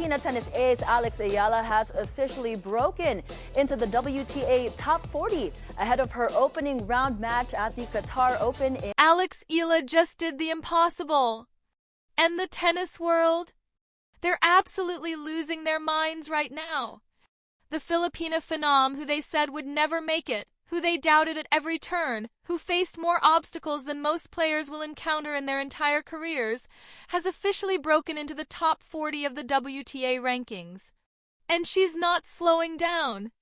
Filipino tennis ace Alex Eala has officially broken into the WTA top 40 ahead of her opening round match at the Qatar Open. Alex Eala just did the impossible. And the tennis world? They're absolutely losing their minds right now. The Filipino phenom who they said would never make it, who they doubted at every turn, who faced more obstacles than most players will encounter in their entire careers, has officially broken into the top 40 of the WTA rankings. And she's not slowing down.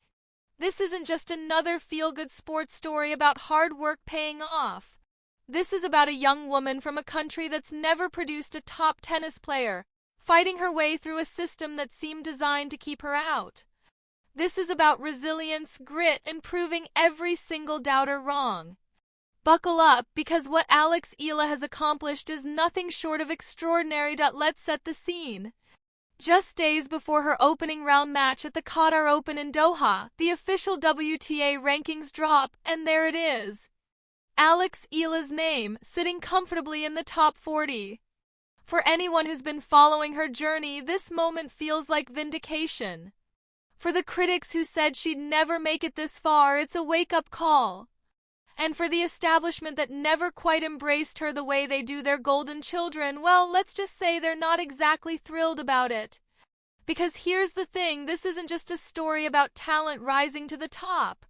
This isn't just another feel-good sports story about hard work paying off. This is about a young woman from a country that's never produced a top tennis player, fighting her way through a system that seemed designed to keep her out. This is about resilience, grit, and proving every single doubter wrong. Buckle up, because what Alex Eala has accomplished is nothing short of extraordinary. Let's set the scene. Just days before her opening round match at the Qatar Open in Doha, the official WTA rankings drop, and there it is. Alex Eala's name, sitting comfortably in the top 40. For anyone who's been following her journey, this moment feels like vindication. For the critics who said she'd never make it this far, it's a wake-up call. And for the establishment that never quite embraced her the way they do their golden children, well, let's just say they're not exactly thrilled about it. Because here's the thing, this isn't just a story about talent rising to the top.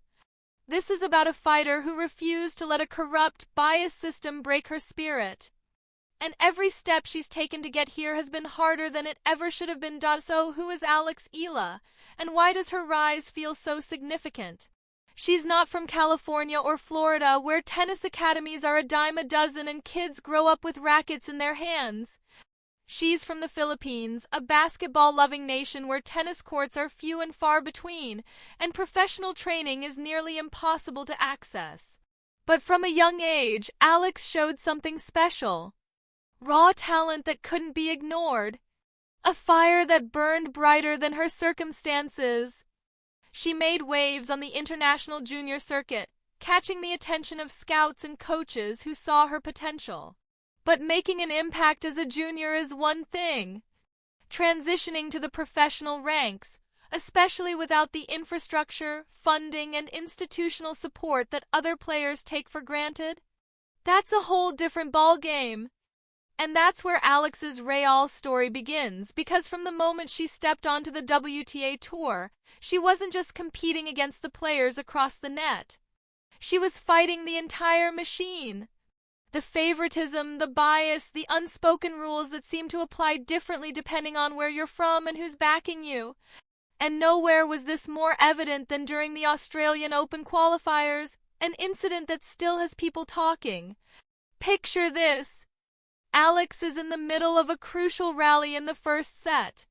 This is about a fighter who refused to let a corrupt, biased system break her spirit. And every step she's taken to get here has been harder than it ever should have been done. So who is Alex Eala? And why does her rise feel so significant? She's not from California or Florida, where tennis academies are a dime a dozen and kids grow up with rackets in their hands. She's from the Philippines, a basketball-loving nation where tennis courts are few and far between, and professional training is nearly impossible to access. But from a young age, Alex showed something special. Raw talent that couldn't be ignored. A fire that burned brighter than her circumstances. She made waves on the international junior circuit, catching the attention of scouts and coaches who saw her potential. But making an impact as a junior is one thing. Transitioning to the professional ranks, especially without the infrastructure, funding, and institutional support that other players take for granted, that's a whole different ballgame. And that's where Alex's Real story begins, because from the moment she stepped onto the WTA tour, she wasn't just competing against the players across the net. She was fighting the entire machine. The favoritism, the bias, the unspoken rules that seem to apply differently depending on where you're from and who's backing you. And nowhere was this more evident than during the Australian Open qualifiers, an incident that still has people talking. Picture this. Alex is in the middle of a crucial rally in the first set.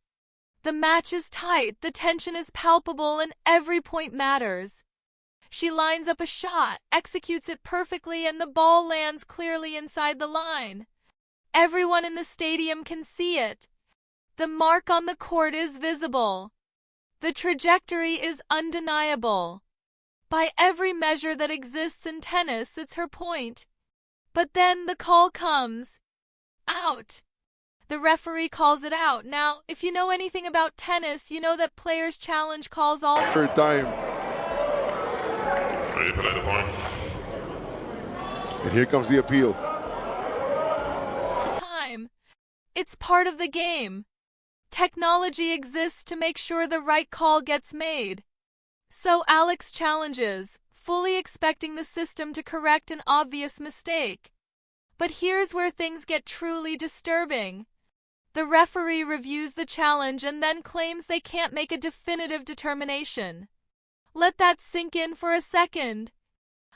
The match is tight, the tension is palpable, and every point matters. She lines up a shot, executes it perfectly, and the ball lands clearly inside the line. Everyone in the stadium can see it. The mark on the court is visible. The trajectory is undeniable. By every measure that exists in tennis, it's her point. But then the call comes. Out. The referee calls it out. Now, if you know anything about tennis, you know that players' challenge calls all third time. Ready for the points. And here comes the appeal. the time. It's part of the game. Technology exists to make sure the right call gets made. So Alex challenges, fully expecting the system to correct an obvious mistake. But here's where things get truly disturbing. The referee reviews the challenge and then claims they can't make a definitive determination. Let that sink in for a second.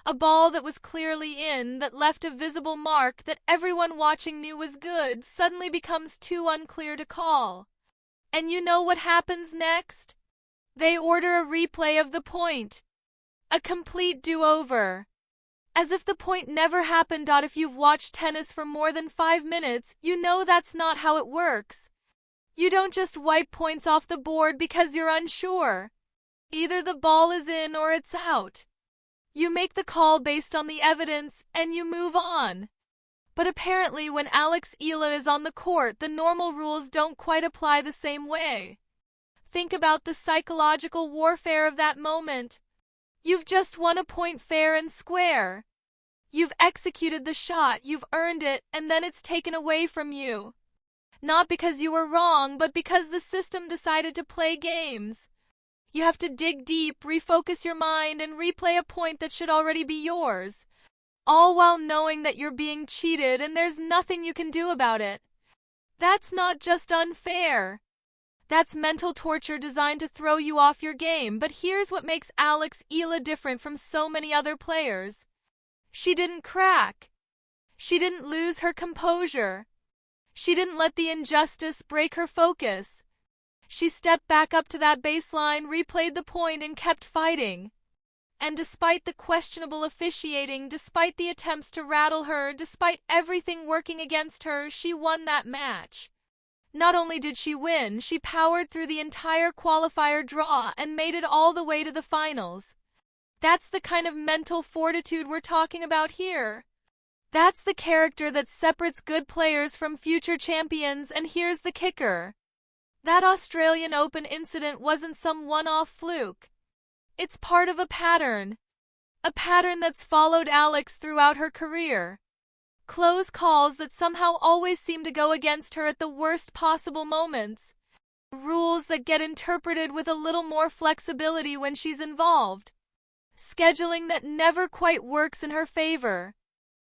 A ball that was clearly in, that left a visible mark that everyone watching knew was good, suddenly becomes too unclear to call. And you know what happens next? They order a replay of the point. A complete do-over. As if the point never happened. If you've watched tennis for more than 5 minutes, you know that's not how it works. You don't just wipe points off the board because you're unsure. Either the ball is in or it's out. You make the call based on the evidence and you move on. But apparently when Alex Eala is on the court, the normal rules don't quite apply the same way. Think about the psychological warfare of that moment. You've just won a point fair and square. You've executed the shot, you've earned it, and then it's taken away from you. Not because you were wrong, but because the system decided to play games. You have to dig deep, refocus your mind, and replay a point that should already be yours. All while knowing that you're being cheated and there's nothing you can do about it. That's not just unfair. That's mental torture designed to throw you off your game. But here's what makes Alex Eala different from so many other players. She didn't crack. She didn't lose her composure. She didn't let the injustice break her focus. She stepped back up to that baseline, replayed the point, and kept fighting. And despite the questionable officiating, despite the attempts to rattle her, despite everything working against her, she won that match. Not only did she win, she powered through the entire qualifier draw and made it all the way to the finals. That's the kind of mental fortitude we're talking about here. That's the character that separates good players from future champions, and here's the kicker. That Australian Open incident wasn't some one-off fluke. It's part of a pattern that's followed Alex throughout her career. Close calls that somehow always seem to go against her at the worst possible moments. Rules that get interpreted with a little more flexibility when she's involved. Scheduling that never quite works in her favor.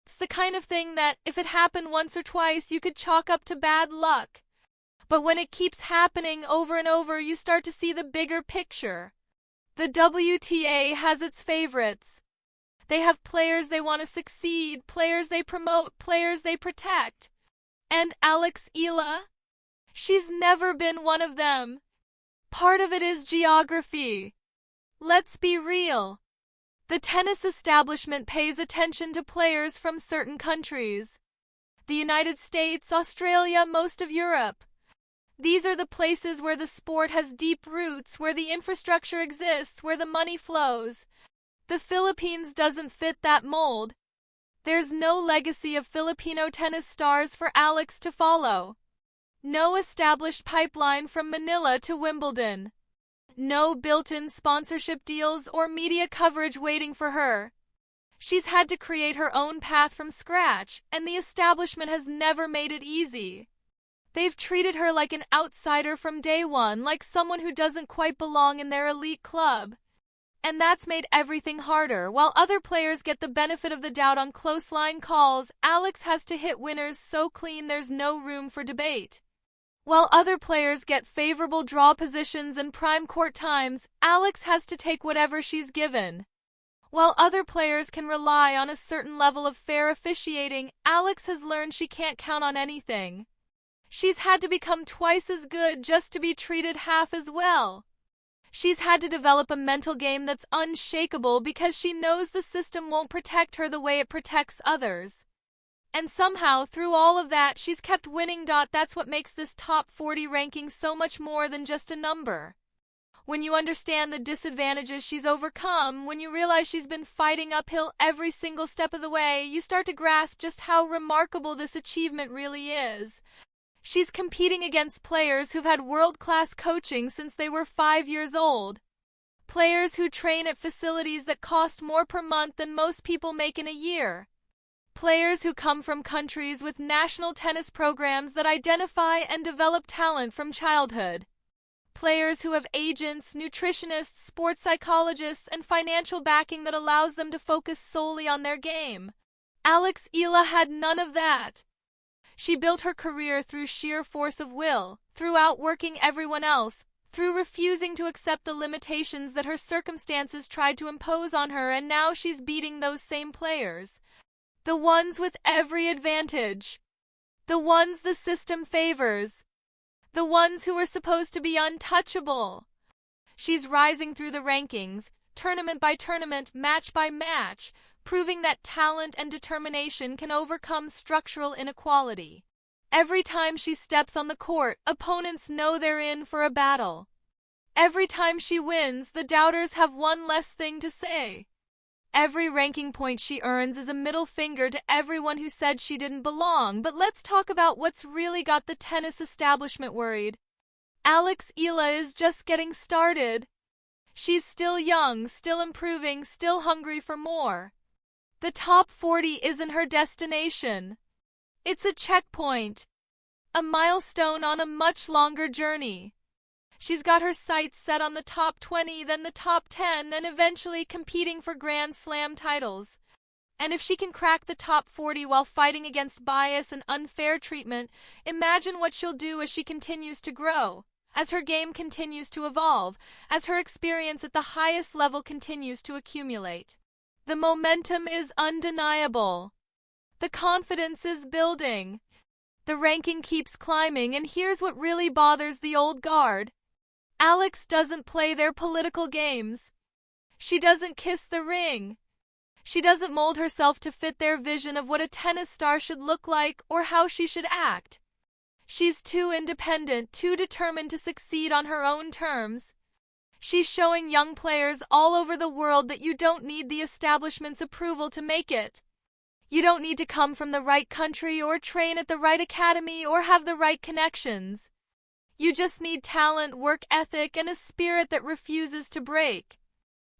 It's the kind of thing that, if it happened once or twice, you could chalk up to bad luck. But when it keeps happening over and over, you start to see the bigger picture. The WTA has its favorites. They have players they want to succeed, players they promote, players they protect. And Alex Eala? She's never been one of them. Part of it is geography. Let's be real. The tennis establishment pays attention to players from certain countries. The United States, Australia, most of Europe. These are the places where the sport has deep roots, where the infrastructure exists, where the money flows. The Philippines doesn't fit that mold. There's no legacy of Filipino tennis stars for Alex to follow. No established pipeline from Manila to Wimbledon. No built-in sponsorship deals or media coverage waiting for her. She's had to create her own path from scratch, and the establishment has never made it easy. They've treated her like an outsider from day one, like someone who doesn't quite belong in their elite club. And that's made everything harder. While other players get the benefit of the doubt on close line calls, Alex has to hit winners so clean there's no room for debate. While other players get favorable draw positions and prime court times, Alex has to take whatever she's given. While other players can rely on a certain level of fair officiating, Alex has learned she can't count on anything. She's had to become twice as good just to be treated half as well. She's had to develop a mental game that's unshakable because she knows the system won't protect her the way it protects others. And somehow, through all of that, she's kept winning. That's what makes this top 40 ranking so much more than just a number. When you understand the disadvantages she's overcome, when you realize she's been fighting uphill every single step of the way, you start to grasp just how remarkable this achievement really is. She's competing against players who've had world-class coaching since they were 5 years old. Players who train at facilities that cost more per month than most people make in a year. Players who come from countries with national tennis programs that identify and develop talent from childhood. Players who have agents, nutritionists, sports psychologists, and financial backing that allows them to focus solely on their game. Alex Eala had none of that. She built her career through sheer force of will, through outworking everyone else, through refusing to accept the limitations that her circumstances tried to impose on her, and now she's beating those same players. The ones with every advantage. The ones the system favors. The ones who are supposed to be untouchable. She's rising through the rankings, tournament by tournament, match by match, proving that talent and determination can overcome structural inequality. Every time she steps on the court, opponents know they're in for a battle. Every time she wins, the doubters have one less thing to say. Every ranking point she earns is a middle finger to everyone who said she didn't belong. But let's talk about what's really got the tennis establishment worried. Alex Eala is just getting started. She's still young, still improving, still hungry for more. The top 40 isn't her destination. It's a checkpoint, a milestone on a much longer journey. She's got her sights set on the top 20, then the top 10, and eventually competing for Grand Slam titles. And if she can crack the top 40 while fighting against bias and unfair treatment, imagine what she'll do as she continues to grow, as her game continues to evolve, as her experience at the highest level continues to accumulate. The momentum is undeniable. The confidence is building. The ranking keeps climbing, and here's what really bothers the old guard. Alex doesn't play their political games. She doesn't kiss the ring. She doesn't mold herself to fit their vision of what a tennis star should look like or how she should act. She's too independent, too determined to succeed on her own terms. She's showing young players all over the world that you don't need the establishment's approval to make it. You don't need to come from the right country or train at the right academy or have the right connections. You just need talent, work ethic, and a spirit that refuses to break.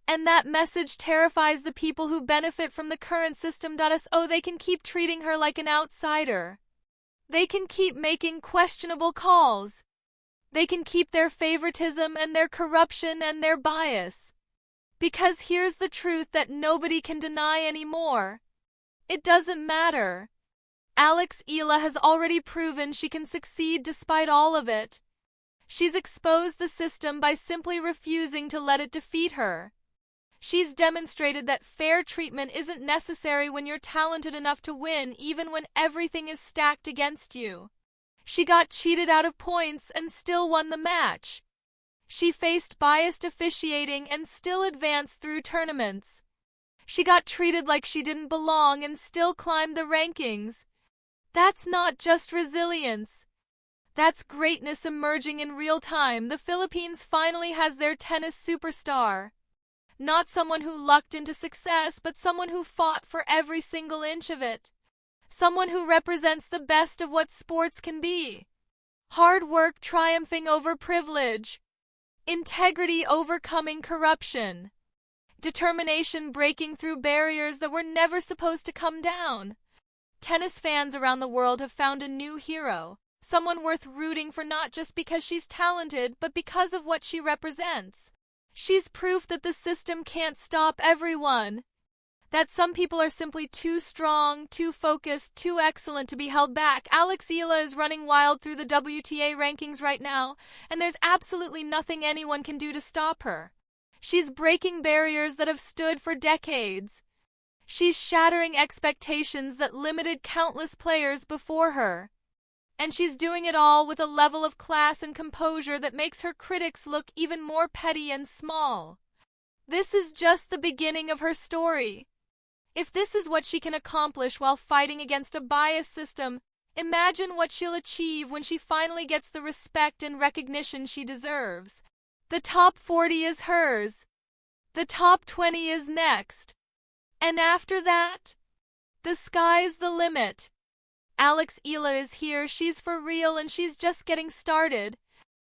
And that message terrifies the people who benefit from the current system. So they can keep treating her like an outsider. They can keep making questionable calls. They can keep their favoritism and their corruption and their bias. Because here's the truth that nobody can deny anymore. It doesn't matter. Alex Eala has already proven she can succeed despite all of it. She's exposed the system by simply refusing to let it defeat her. She's demonstrated that fair treatment isn't necessary when you're talented enough to win, even when everything is stacked against you. She got cheated out of points and still won the match. She faced biased officiating and still advanced through tournaments. She got treated like she didn't belong and still climbed the rankings. That's not just resilience. That's greatness emerging in real time. The Philippines finally has their tennis superstar. Not someone who lucked into success, but someone who fought for every single inch of it. Someone who represents the best of what sports can be. Hard work triumphing over privilege. Integrity overcoming corruption. Determination breaking through barriers that were never supposed to come down. Tennis fans around the world have found a new hero. Someone worth rooting for, not just because she's talented, but because of what she represents. She's proof that the system can't stop everyone. That some people are simply too strong, too focused, too excellent to be held back. Alex Eala is running wild through the WTA rankings right now, and there's absolutely nothing anyone can do to stop her. She's breaking barriers that have stood for decades. She's shattering expectations that limited countless players before her. And she's doing it all with a level of class and composure that makes her critics look even more petty and small. This is just the beginning of her story. If this is what she can accomplish while fighting against a biased system, imagine what she'll achieve when she finally gets the respect and recognition she deserves. The top 40 is hers. The top 20 is next. And after that, the sky's the limit. Alex Eala is here, she's for real, and she's just getting started.